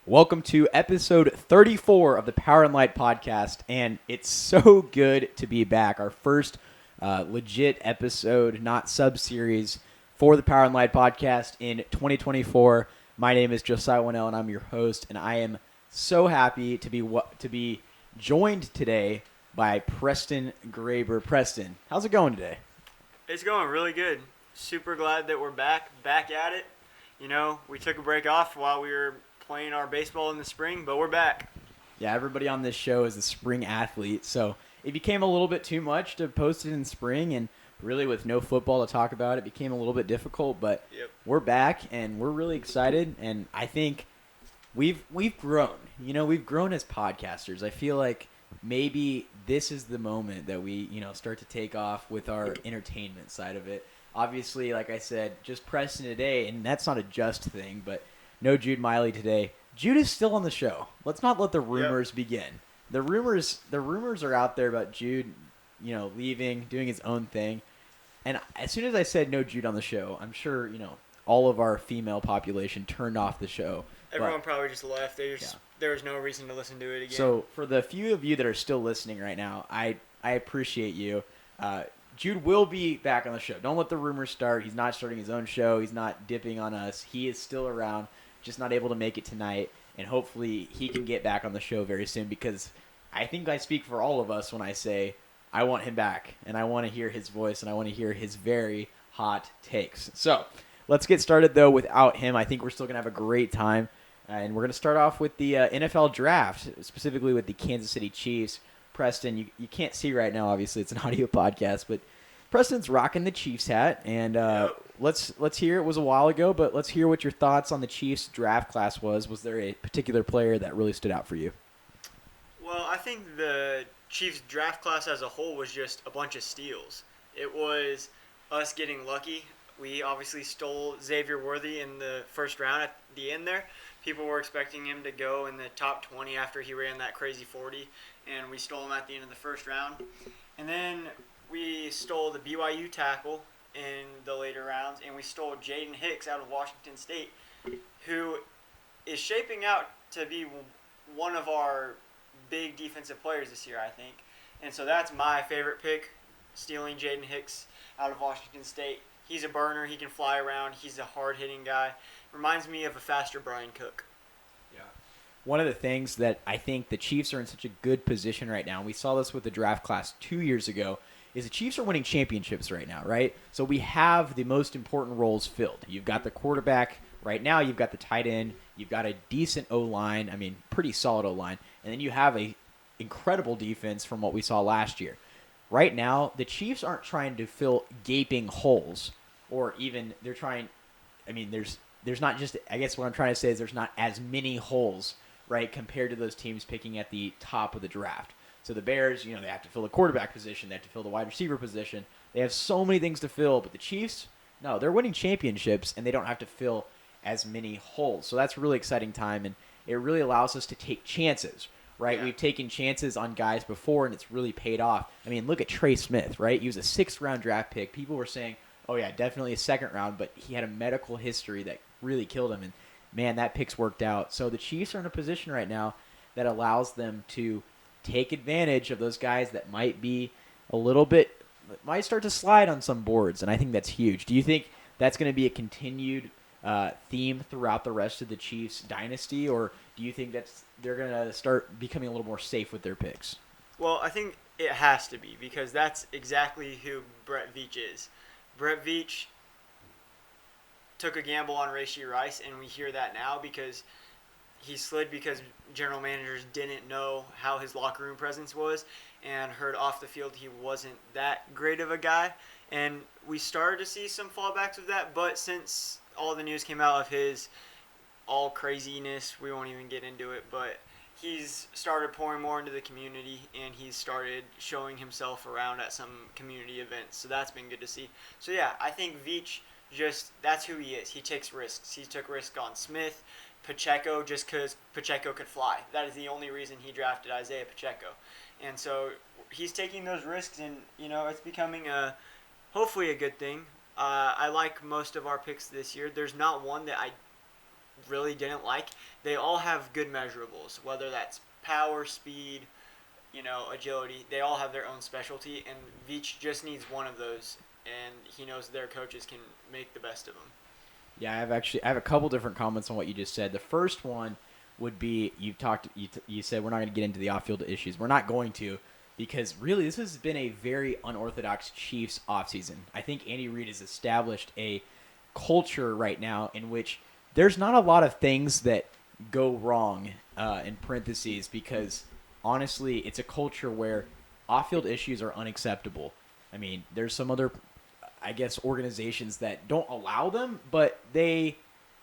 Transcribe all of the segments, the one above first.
Welcome to episode 34 of the Power and Light podcast, and it's so good to be back. Our first legit episode, not sub-series, for the Power and Light podcast in 2024. My name is Josiah and I'm your host, and I am so happy to be joined today by Preston Graber. Preston, how's it going today? It's going really good. Super glad that we're back at it. You know, we took a break off while we were playing our baseball in the spring, but we're back. Yeah, everybody on this show is a spring athlete, so it became a little bit too much to post it in spring, and really with no football to talk about, it became a little bit difficult, but We're back, and we're really excited, and I think we've grown. You know, we've grown as podcasters. I feel like maybe this is the moment that we, start to take off with our entertainment side of it. Obviously, like I said, just Preston today, and that's not a just thing, but no Jude Miley today. Jude is still on the show. Let's not let the rumors begin. The rumors are out there about Jude, leaving, doing his own thing. And as soon as I said no Jude on the show, I'm sure, all of our female population turned off the show. Everyone probably just left. There was no reason to listen to it again. So for the few of you that are still listening right now, I appreciate you. Jude will be back on the show. Don't let the rumors start. He's not starting his own show. He's not dipping on us. He is still around, just not able to make it tonight. And hopefully he can get back on the show very soon, because I think I speak for all of us when I say I want him back, and I want to hear his voice, and I want to hear his very hot takes. So let's get started, though, without him. I think we're still going to have a great time. And we're going to start off with the NFL draft, specifically with the Kansas City Chiefs. Preston, you can't see right now, obviously. It's an audio podcast, but Preston's rocking the Chiefs hat. And let's hear, it was a while ago, but let's hear what your thoughts on the Chiefs draft class was. Was there a particular player that really stood out for you? Well, I think the Chiefs draft class as a whole was just a bunch of steals. It was us getting lucky. We obviously stole Xavier Worthy in the first round at the end there. People were expecting him to go in the top 20 after he ran that crazy 40, and we stole him at the end of the first round. And then we stole the BYU tackle in the later rounds, and we stole Jaden Hicks out of Washington State, who is shaping out to be one of our big defensive players this year, I think. And so that's my favorite pick, stealing Jaden Hicks out of Washington State. He's a burner. He can fly around. He's a hard-hitting guy. Reminds me of a faster Brian Cook. Yeah. One of the things that I think the Chiefs are in such a good position right now, and we saw this with the draft class 2 years ago, is the Chiefs are winning championships right now, right? So we have the most important roles filled. You've got the quarterback right now. You've got the tight end. You've got a decent O-line. I mean, pretty solid O-line. And then you have a incredible defense from what we saw last year. Right now, the Chiefs aren't trying to fill gaping holes, or even they're trying. I mean, there's not just. I guess what I'm trying to say is there's not as many holes, right, compared to those teams picking at the top of the draft. So the Bears, they have to fill the quarterback position, they have to fill the wide receiver position. They have so many things to fill, but the Chiefs, no, they're winning championships and they don't have to fill as many holes. So that's a really exciting time, and it really allows us to take chances. Right, We've taken chances on guys before, and it's really paid off. I mean, look at Trey Smith, right? He was a 6th-round draft pick. People were saying, oh, yeah, definitely a 2nd round, but he had a medical history that really killed him, and, man, that pick's worked out. So the Chiefs are in a position right now that allows them to take advantage of those guys that might be a little bit – might start to slide on some boards, and I think that's huge. Do you think that's going to be a continued theme throughout the rest of the Chiefs dynasty, or do you think they're going to start becoming a little more safe with their picks? Well, I think it has to be, because that's exactly who Brett Veach is. Brett Veach took a gamble on Rashee Rice, and we hear that now because he slid because general managers didn't know how his locker room presence was and heard off the field he wasn't that great of a guy. And we started to see some fallbacks of that, but since all the news came out of his all craziness, we won't even get into it, but he's started pouring more into the community, and he's started showing himself around at some community events, so that's been good to see. So yeah, I think Veach, that's who he is. He takes risks. He took risk on Smith, Pacheco, just because Pacheco could fly. That is the only reason he drafted Isaiah Pacheco. And so he's taking those risks, and it's becoming hopefully a good thing. I like most of our picks this year. There's not one that I really didn't like, they all have good measurables, whether that's power, speed, agility. They all have their own specialty, and Veach just needs one of those, and he knows their coaches can make the best of them. Yeah, I have a couple different comments on what you just said. The first one would be you said we're not going to get into the off-field issues. We're not going to, because really this has been a very unorthodox Chiefs offseason. I think Andy Reid has established a culture right now in which there's not a lot of things that go wrong in parentheses, because honestly it's a culture where off-field issues are unacceptable. I mean, there's some other, I guess, organizations that don't allow them, but they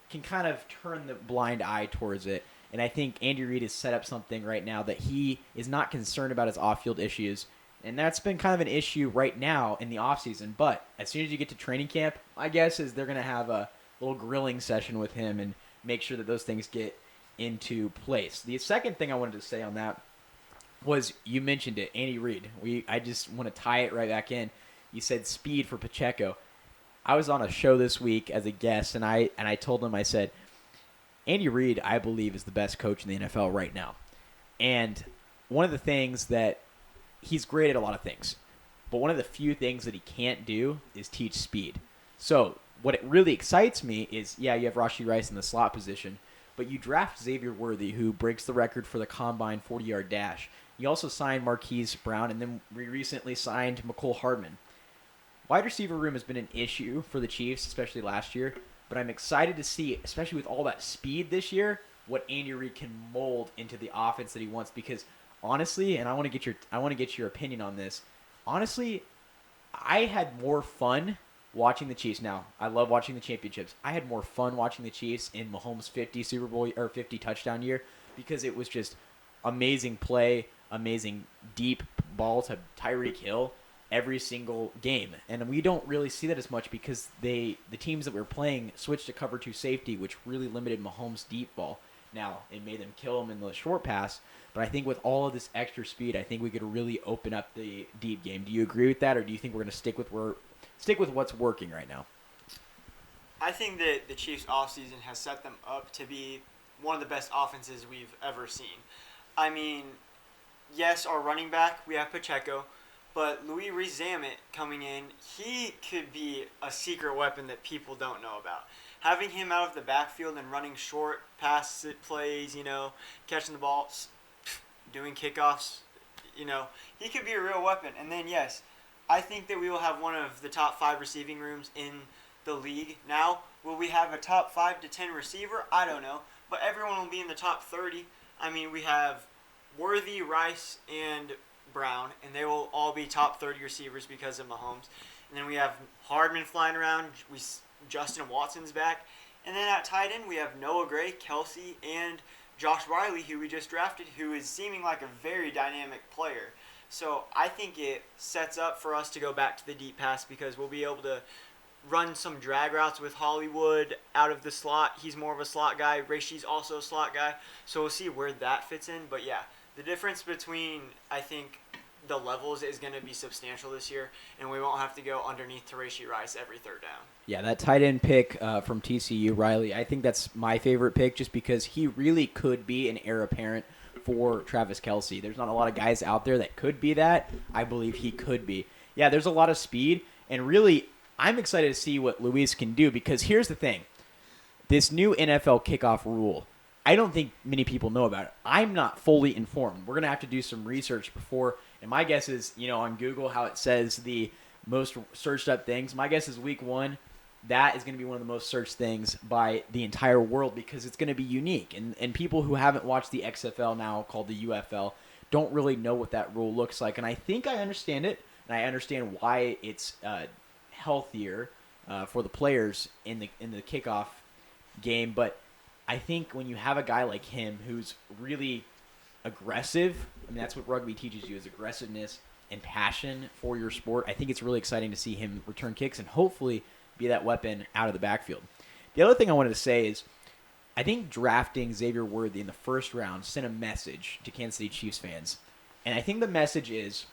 can kind of turn the blind eye towards it. And I think Andy Reid has set up something right now that he is not concerned about his off-field issues. And that's been kind of an issue right now in the offseason. But as soon as you get to training camp, my guess is they're going to have a little grilling session with him and make sure that those things get into place. The second thing I wanted to say on that was, you mentioned it, Andy Reid. I just want to tie it right back in. You said speed for Pacheco. I was on a show this week as a guest, and I told him, I said, Andy Reid, I believe, is the best coach in the NFL right now. And one of the things that he's great at a lot of things, but one of the few things that he can't do is teach speed. So what it really excites me is, yeah, you have Rashee Rice in the slot position, but you draft Xavier Worthy, who breaks the record for the combine 40-yard dash. You also signed Marquise Brown, and then we recently signed McCole Hardman. Wide receiver room has been an issue for the Chiefs, especially last year, but I'm excited to see, especially with all that speed this year, what Andy Reid can mold into the offense that he wants. Because honestly, and I want to get your opinion on this. Honestly, I had more fun watching the Chiefs. Now, I love watching the championships. I had more fun watching the Chiefs in Mahomes' 50 touchdown year, because it was just amazing play, amazing deep ball to Tyreek Hill every single game. And we don't really see that as much because the teams that we were playing switched to cover 2 safety, which really limited Mahomes' deep ball. Now, it made them kill him in the short pass, but I think with all of this extra speed, I think we could really open up the deep game. Do you agree with that, or do you think we're going to stick with what's working right now? I think that the Chiefs' offseason has set them up to be one of the best offenses we've ever seen. I mean, yes, our running back, we have Pacheco, but Louis Rees-Zammit coming in, he could be a secret weapon that people don't know about. Having him out of the backfield and running short pass plays, catching the ball, doing kickoffs, he could be a real weapon. And then, yes, I think that we will have one of the top 5 receiving rooms in the league. Now, will we have a top 5 to 10 receiver? I don't know. But everyone will be in the top 30. I mean, we have Worthy, Rice, and Brown, and they will all be top 30 receivers because of Mahomes. And then we have Hardman flying around. Justin Watson's back. And then at tight end, we have Noah Gray, Kelsey, and Josh Riley, who we just drafted, who is seeming like a very dynamic player. So I think it sets up for us to go back to the deep pass, because we'll be able to run some drag routes with Hollywood out of the slot. He's more of a slot guy. Rashee's also a slot guy. So we'll see where that fits in. But yeah, the difference between, I think, the levels is going to be substantial this year, and we won't have to go underneath to Rashee Rice every third down. Yeah, that tight end pick from TCU, Riley, I think that's my favorite pick, just because he really could be an heir apparent for Travis Kelce. There's not a lot of guys out there that could be that. I believe he could be. Yeah, there's a lot of speed, and really, I'm excited to see what Luis can do, because here's the thing. This new NFL kickoff rule, I don't think many people know about it. I'm not fully informed. We're going to have to do some research before, and my guess is, on Google, how it says the most searched up things. My guess is week 1, that is going to be one of the most searched things by the entire world, because it's going to be unique. And people who haven't watched the XFL, now called the UFL, don't really know what that rule looks like. And I think I understand it, and I understand why it's healthier for the players in the kickoff game. But I think when you have a guy like him who's really aggressive, I mean, that's what rugby teaches you, is aggressiveness and passion for your sport. I think it's really exciting to see him return kicks and hopefully be that weapon out of the backfield. The other thing I wanted to say is, I think drafting Xavier Worthy in the first round sent a message to Kansas City Chiefs fans. And I think the message is,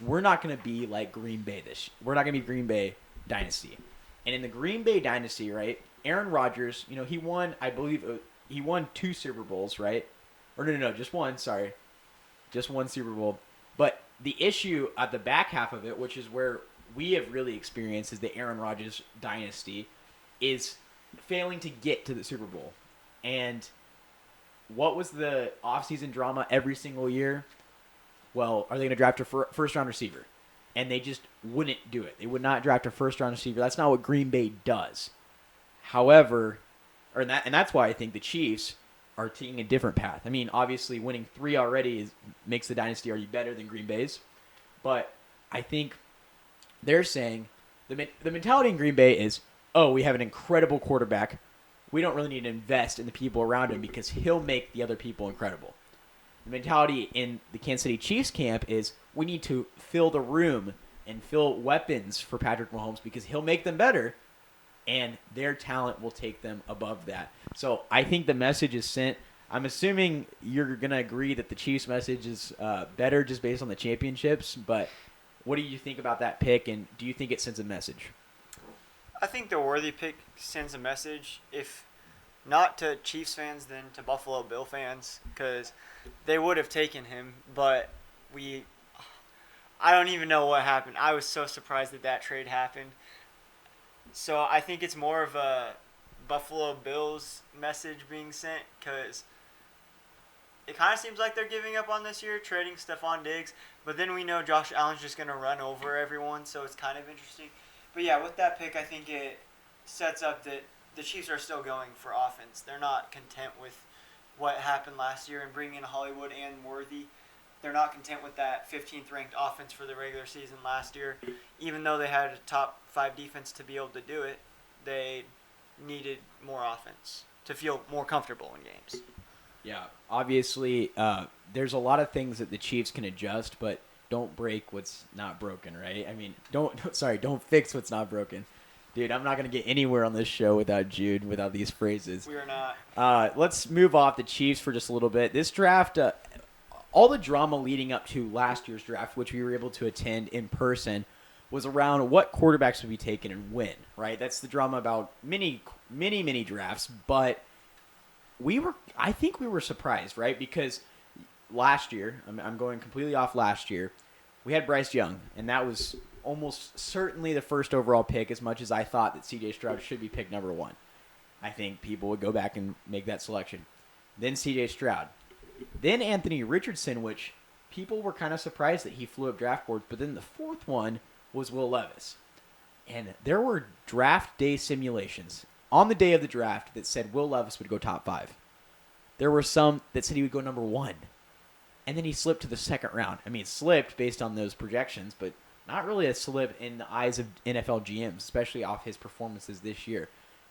we're not going to be like Green Bay we're not going to be Green Bay dynasty. And in the Green Bay dynasty, right, Aaron Rodgers, he won, I believe, he won 2 Super Bowls, right? Or no, just one. Sorry, just one Super Bowl. But the issue at the back half of it, which is where we have really experienced, is the Aaron Rodgers dynasty, is failing to get to the Super Bowl. And what was the offseason drama every single year? Well, are they going to draft a first-round receiver? And they just wouldn't do it. They would not draft a first-round receiver. That's not what Green Bay does. However, and that's why I think the Chiefs are taking a different path. I mean, obviously, winning 3 already makes the dynasty already better than Green Bay's. But I think they're saying the mentality in Green Bay is, oh, we have an incredible quarterback. We don't really need to invest in the people around him because he'll make the other people incredible. The mentality in the Kansas City Chiefs camp is we need to fill the room and fill weapons for Patrick Mahomes because he'll make them better, and their talent will take them above that. So I think the message is sent. I'm assuming you're going to agree that the Chiefs' message is better just based on the championships, but what do you think about that pick, and do you think it sends a message? I think the Worthy pick sends a message, if not to Chiefs fans, then to Buffalo Bill fans, because they would have taken him, but I don't even know what happened. I was so surprised that trade happened. So I think it's more of a Buffalo Bills message being sent, because it kind of seems like they're giving up on this year, trading Stephon Diggs, but then we know Josh Allen's just going to run over everyone, so it's kind of interesting. But yeah, with that pick, I think it sets up that the Chiefs are still going for offense. They're not content with what happened last year and bringing in Hollywood and Worthy. They're not content with that 15th ranked offense for the regular season last year. Even though they had a top 5 defense to be able to do it, they needed more offense to feel more comfortable in games. Yeah, obviously, there's a lot of things that the Chiefs can adjust, but don't break what's not broken, right? I mean, don't fix what's not broken. Dude, I'm not going to get anywhere on this show without Jude, without these phrases. We are not. Let's move off the Chiefs for just a little bit. This draft, all the drama leading up to last year's draft, which we were able to attend in person, was around what quarterbacks would be taken and when, right? That's the drama about many drafts, but I think we were surprised, right? Because last year, I'm going completely off last year, we had Bryce Young, and that was almost certainly the first overall pick, as much as I thought that C.J. Stroud should be picked number 1. I think people would go back and make that selection. Then C.J. Stroud. Then Anthony Richardson, which people were kind of surprised that he flew up draft boards, but then the 4th one was Will Levis. And there were draft day simulations on the day of the draft that said Will Levis would go top 5. There were some that said he would go number 1. And then he slipped to the 2nd round. I mean, it slipped based on those projections, but not really a slip in the eyes of NFL GMs, especially off his performances this year.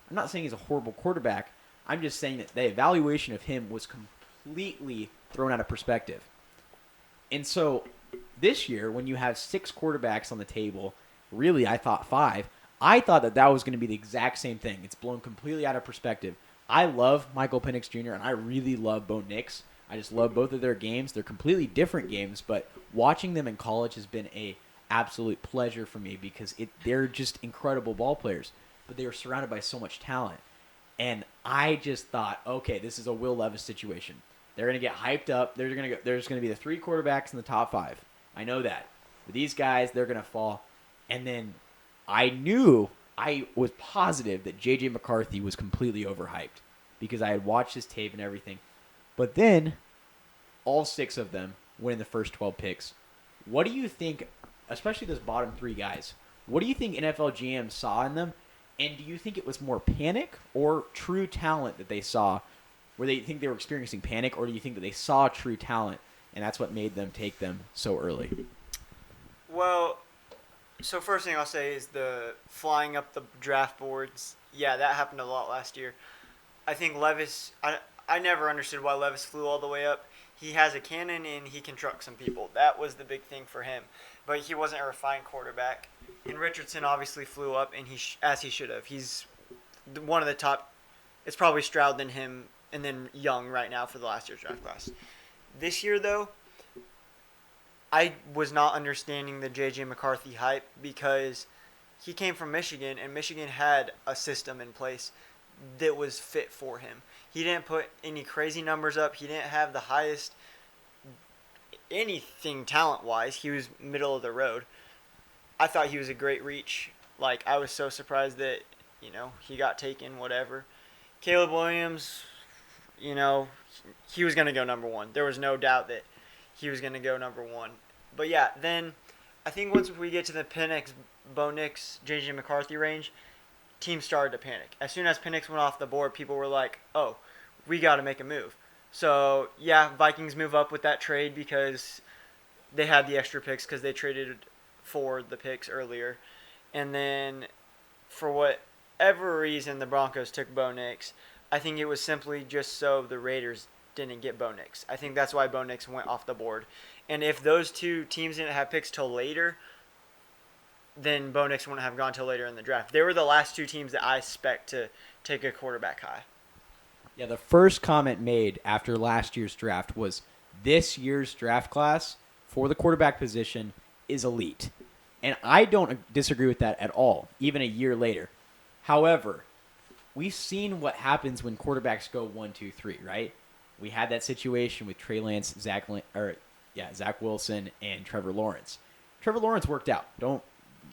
I'm not saying he's a horrible quarterback. I'm just saying that the evaluation of him was completely thrown out of perspective. And so this year, when you have 6 quarterbacks on the table, really I thought 5, I thought that was going to be the exact same thing. It's blown completely out of perspective. I love Michael Penix Jr., and I really love Bo Nix. I just love both of their games. They're completely different games, but watching them in college has been a absolute pleasure for me because they're just incredible ball players, but they were surrounded by so much talent. And I just thought, okay, this is a Will Levis situation. They're going to get hyped up. There's going to be the 3 quarterbacks in the top 5. I know that. But these guys, they're going to fall. And then I was positive that J.J. McCarthy was completely overhyped because I had watched his tape and everything. But then all 6 of them went in the first 12 picks. What do you think, especially those bottom 3 guys, what do you think NFL GM saw in them? And do you think it was more panic or true talent that they saw? Where they think they were experiencing panic, or do you think that they saw true talent and that's what made them take them so early? Well, so first thing I'll say is the flying up the draft boards. Yeah, that happened a lot last year. I think Levis, I never understood why Levis flew all the way up. He has a cannon and he can truck some people. That was the big thing for him. But he wasn't a refined quarterback. And Richardson obviously flew up, and as he should have. He's one of the top. It's probably Stroud, then him, and then Young right now for the last year's draft class. This year, though, I was not understanding the J.J. McCarthy hype because he came from Michigan, and Michigan had a system in place that was fit for him. He didn't put any crazy numbers up. He didn't have the highest anything talent-wise. He was middle of the road. I thought he was a great reach. Like, I was so surprised that, he got taken, whatever. Caleb Williams, he was going to go number one. There was no doubt that he was going to go number one. But, yeah, then I think once we get to the Penix, Bo Nix, J.J. McCarthy range, teams started to panic. As soon as Penix went off the board, people were like, oh, we got to make a move. So, yeah, Vikings move up with that trade because they had the extra picks because they traded for the picks earlier. And then for whatever reason, the Broncos took Bo Nix. I think it was simply just so the Raiders didn't get Bo Nix. I think that's why Bo Nix went off the board. And if those two teams didn't have picks till later, then Bo Nix wouldn't have gone till later in the draft. They were the last two teams that I expect to take a quarterback high. Yeah, the first comment made after last year's draft was this year's draft class for the quarterback position is elite. And I don't disagree with that at all, even a year later. However, we've seen what happens when quarterbacks go 1, 2, 3, right? We had that situation with Trey Lance, Zach Wilson, and Trevor Lawrence. Trevor Lawrence worked out.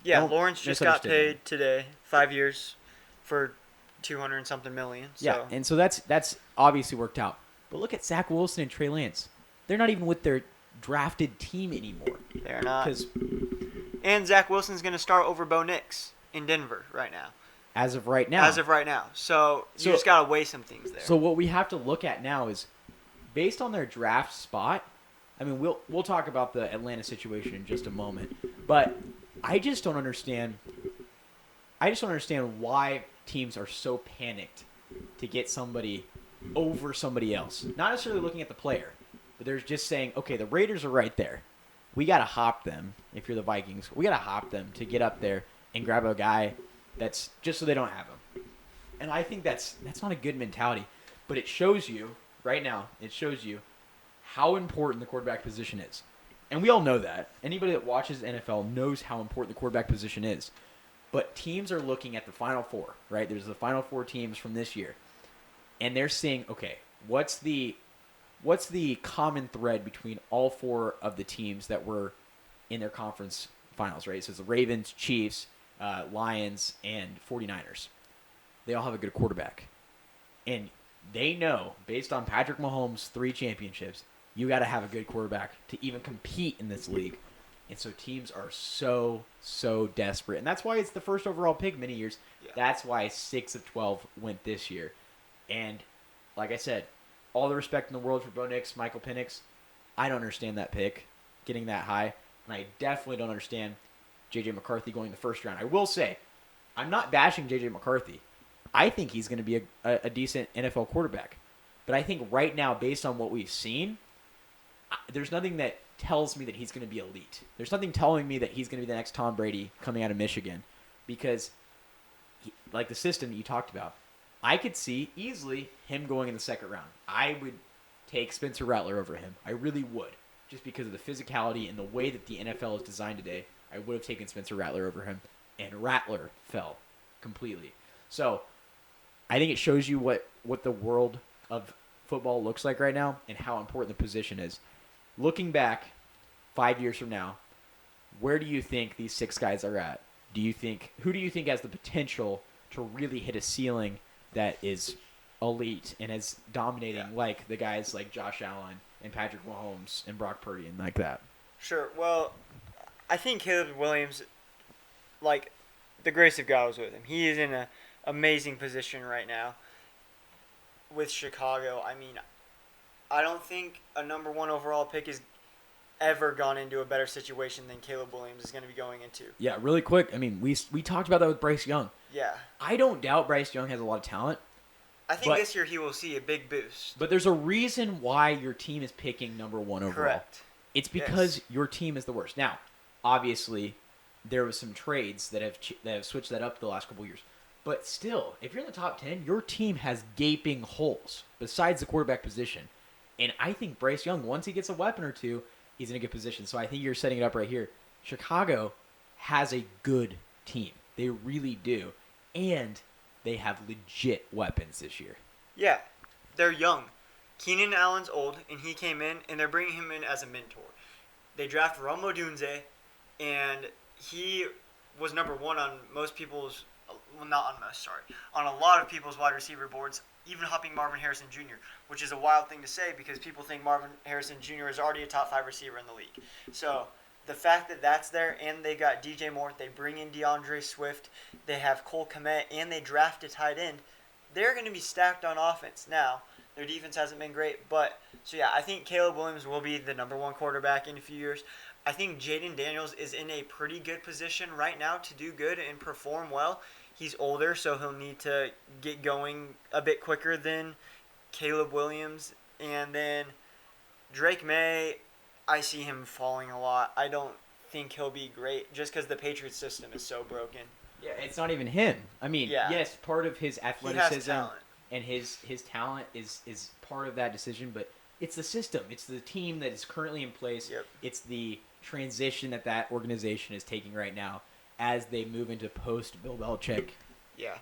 Lawrence just got paid today, 5 years for 200 and something million. So. Yeah, and so that's obviously worked out. But look at Zach Wilson and Trey Lance. They're not even with their drafted team anymore. They're not. And Zach Wilson's going to start over Bo Nix in Denver right now. As of right now. So you just got to weigh some things there. So what we have to look at now is, based on their draft spot, I mean, we'll talk about the Atlanta situation in just a moment. But I just don't understand why teams are so panicked to get somebody over somebody else. Not necessarily looking at the player, but they're just saying, okay, the Raiders are right there. We got to hop them. If you're the Vikings, we got to hop them to get up there and grab a guy that's just so they don't have him. And I think that's not a good mentality. But it shows you, right now, how important the quarterback position is. And we all know that. Anybody that watches NFL knows how important the quarterback position is. But teams are looking at the Final Four, right? There's the Final Four teams from this year. And they're seeing, okay, what's the common thread between all four of the teams that were in their conference finals, right? So it's the Ravens, Chiefs, Lions, and 49ers. They all have a good quarterback. And they know, based on Patrick Mahomes' 3 championships, you got to have a good quarterback to even compete in this league. And so teams are so desperate. And that's why it's the first overall pick many years. Yeah. That's why 6 of 12 went this year. And like I said, all the respect in the world for Bo Nix, Michael Penix. I don't understand that pick, getting that high. And I definitely don't understand J.J. McCarthy going the first round. I will say, I'm not bashing J.J. McCarthy. I think he's going to be a decent NFL quarterback. But I think right now, based on what we've seen, there's nothing that tells me that he's going to be elite. There's nothing telling me that he's going to be the next Tom Brady coming out of Michigan. Because, like the system that you talked about, I could see easily him going in the second round. I would take Spencer Rattler over him. I really would. Just because of the physicality and the way that the NFL is designed today, I would have taken Spencer Rattler over him. And Rattler fell completely. So, I think it shows you what the world of football looks like right now and how important the position is. Looking back 5 years from now, where do you think these 6 guys are at? Who do you think has the potential to really hit a ceiling that is elite and is dominating like the guys like Josh Allen and Patrick Mahomes and Brock Purdy and like that? Sure. Well, I think Caleb Williams, like, the grace of God was with him. He is in an amazing position right now with Chicago. I mean, I don't think a number 1 overall pick has ever gone into a better situation than Caleb Williams is going to be going into. Yeah, really quick. I mean, we talked about that with Bryce Young. Yeah. I don't doubt Bryce Young has a lot of talent. I think this year he will see a big boost. But there's a reason why your team is picking number 1 overall. Correct. It's because your team is the worst. Now, obviously, there was some trades that have switched that up the last couple of years. But still, if you're in the top 10, your team has gaping holes besides the quarterback position. And I think Bryce Young, once he gets a weapon or two, he's in a good position. So I think you're setting it up right here. Chicago has a good team. They really do. And they have legit weapons this year. Yeah. they're young. Keenan Allen's old, and he came in, and they're bringing him in as a mentor. They draft Rome Odunze, and he was number one on most people's, well, not on most, sorry, on a lot of people's wide receiver boards, even hopping Marvin Harrison Jr., which is a wild thing to say because people think Marvin Harrison Jr. is already a top 5 receiver in the league. So the fact that that's there, and they got DJ Moore, they bring in DeAndre Swift, they have Cole Kmet, and they draft a tight end, they're going to be stacked on offense. Now, their defense hasn't been great, but, so yeah, I think Caleb Williams will be the number 1 quarterback in a few years. I think Jaden Daniels is in a pretty good position right now to do good and perform well. He's older, so he'll need to get going a bit quicker than Caleb Williams. And then Drake May, I see him falling a lot. I don't think he'll be great just because the Patriots system is so broken. Yeah, it's not even him. I mean, yes, part of his athleticism and his talent is part of that decision, but it's the system. It's the team that is currently in place. Yep. It's the transition that organization is taking right now as they move into post-Bill Belichick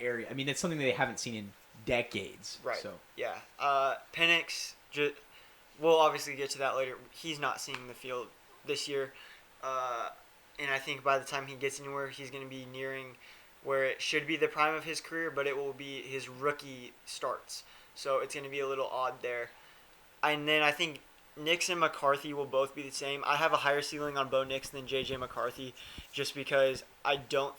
area. I mean, it's something that they haven't seen in decades. Right. So. Yeah. Penix, we'll obviously get to that later. He's not seeing the field this year. And I think by the time he gets anywhere, he's going to be nearing where it should be the prime of his career, but it will be his rookie starts. So it's going to be a little odd there. And then I think Nix and McCarthy will both be the same. I have a higher ceiling on Bo Nix than J.J. McCarthy just because I don't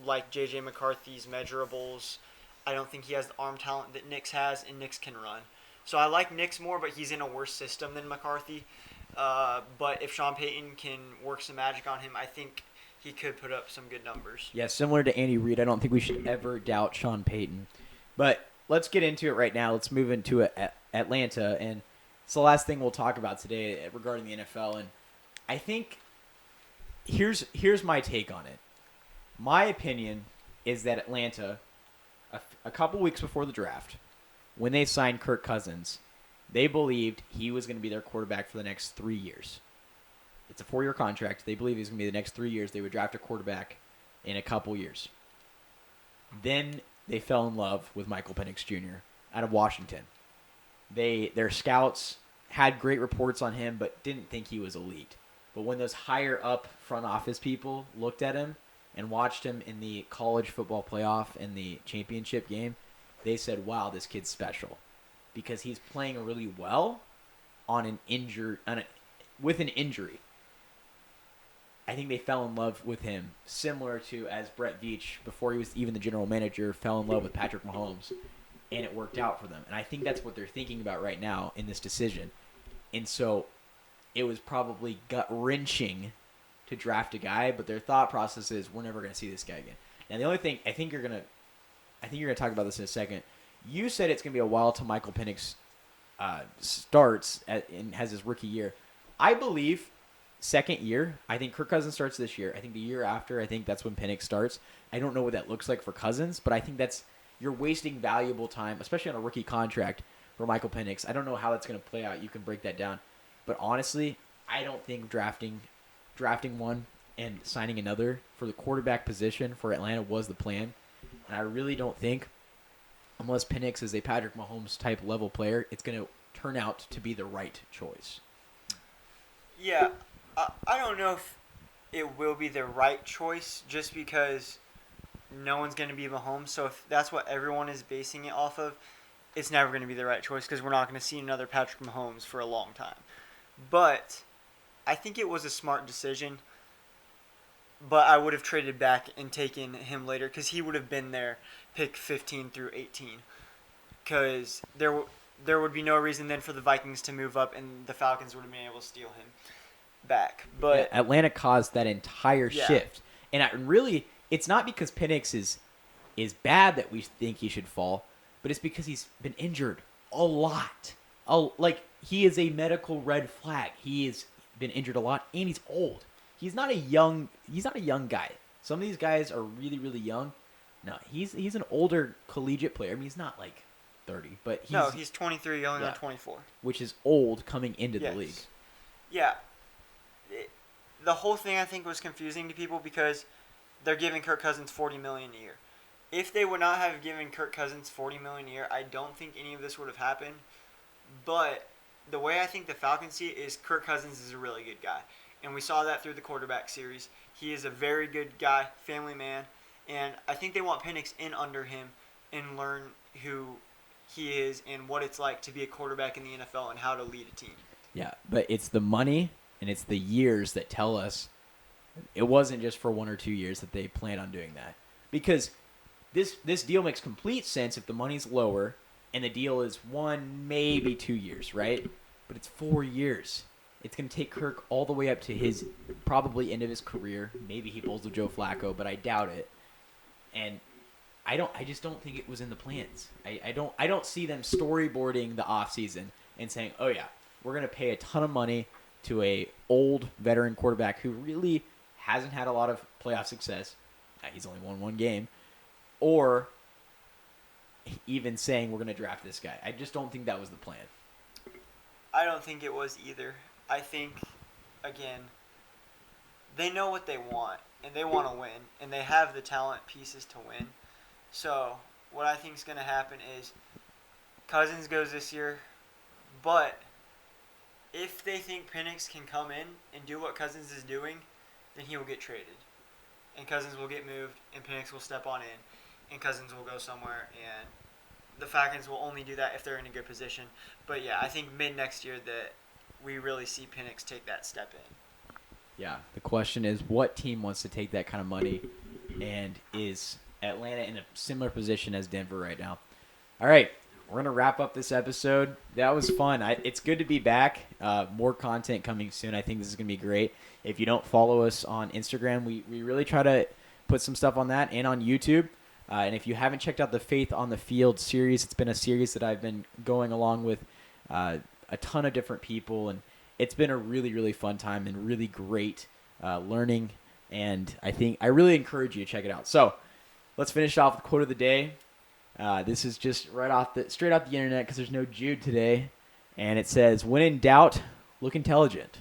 like J.J. McCarthy's measurables. I don't think he has the arm talent that Nix has, and Nix can run. So I like Nix more, but he's in a worse system than McCarthy. But if Sean Payton can work some magic on him, I think he could put up some good numbers. Yeah, similar to Andy Reid, I don't think we should ever doubt Sean Payton. But let's get into it right now. Let's move into Atlanta, and it's the last thing we'll talk about today regarding the NFL. And I think here's my take on it. My opinion is that Atlanta, a couple weeks before the draft, when they signed Kirk Cousins, they believed he was going to be their quarterback for the next 3 years. It's a 4-year contract. They believe he's going to be the next 3 years. They would draft a quarterback in a couple years. Then they fell in love with Michael Penix Jr. out of Washington. Their scouts had great reports on him, but didn't think he was elite. But when those higher up front office people looked at him and watched him in the college football playoff and the championship game, they said, wow, this kid's special. Because he's playing really well with an injury. I think they fell in love with him, similar to as Brett Veach, before he was even the general manager, fell in love with Patrick Mahomes, and it worked out for them. And I think that's what they're thinking about right now in this decision. And so it was probably gut-wrenching to draft a guy, but their thought process is, we're never going to see this guy again. Now, the only thing, I think you're going to talk about this in a second. You said it's going to be a while till Michael Penix starts and has his rookie year. I believe second year. I think Kirk Cousins starts this year. I think the year after, I think that's when Penix starts. I don't know what that looks like for Cousins, but I think you're wasting valuable time, especially on a rookie contract for Michael Penix. I don't know how that's going to play out. You can break that down. But honestly, I don't think drafting one and signing another for the quarterback position for Atlanta was the plan. And I really don't think, unless Penix is a Patrick Mahomes type level player, it's going to turn out to be the right choice. Yeah, I don't know if it will be the right choice just because no one's going to be Mahomes. So if that's what everyone is basing it off of, it's never going to be the right choice because we're not going to see another Patrick Mahomes for a long time. But I think it was a smart decision. But I would have traded back and taken him later because he would have been there, pick 15 through 18. Because there would be no reason then for the Vikings to move up and the Falcons would have been able to steal him back. But yeah, Atlanta caused that entire shift. And really, it's not because Penix is bad that we think he should fall, but it's because he's been injured a lot. He is a medical red flag. He has been injured a lot, and he's old. He's not a young guy. Some of these guys are really, really young. No, he's an older collegiate player. I mean, he's not like 30, but he's 23, going on 24. Which is old coming into the league. Yeah. The whole thing I think was confusing to people because they're giving Kirk Cousins $40 million a year. if they would not have given Kirk Cousins $40 million a year, I don't think any of this would have happened. But the way I think the Falcons see it is Kirk Cousins is a really good guy. And we saw that through the quarterback series. He is a very good guy, family man. And I think they want Penix in under him and learn who he is and what it's like to be a quarterback in the NFL and how to lead a team. Yeah, but it's the money and it's the years that tell us it wasn't just for 1 or 2 years that they plan on doing that. Because this deal makes complete sense if the money's lower and the deal is 1, maybe 2 years, right? But it's 4 years. It's going to take Kirk all the way up to his probably end of his career. Maybe he pulls the Joe Flacco, but I doubt it. And I just don't think it was in the plans. I don't see them storyboarding the offseason and saying, "Oh yeah, we're going to pay a ton of money to a old veteran quarterback who really hasn't had a lot of playoff success. He's only won 1 game." Or even saying we're going to draft this guy. I just don't think that was the plan. I don't think it was either. I think, again, they know what they want, and they want to win, and they have the talent pieces to win. So what I think is going to happen is Cousins goes this year, but if they think Penix can come in and do what Cousins is doing, then he will get traded. And Cousins will get moved, and Penix will step on in, and Cousins will go somewhere, and the Falcons will only do that if they're in a good position. But yeah, I think mid next year that we really see Penix take that step in. Yeah, the question is what team wants to take that kind of money, and is Atlanta in a similar position as Denver right now? All right, we're going to wrap up this episode. That was fun. It's good to be back. More content coming soon. I think this is going to be great. If you don't follow us on Instagram, we really try to put some stuff on that and on YouTube. And if you haven't checked out the Faith on the Field series, it's been a series that I've been going along with a ton of different people, and it's been a really, really fun time and really great learning, and I really encourage you to check it out. So let's finish off with quote of the day. This is just straight off the internet because there's no Jude today, and it says, "When in doubt, look intelligent."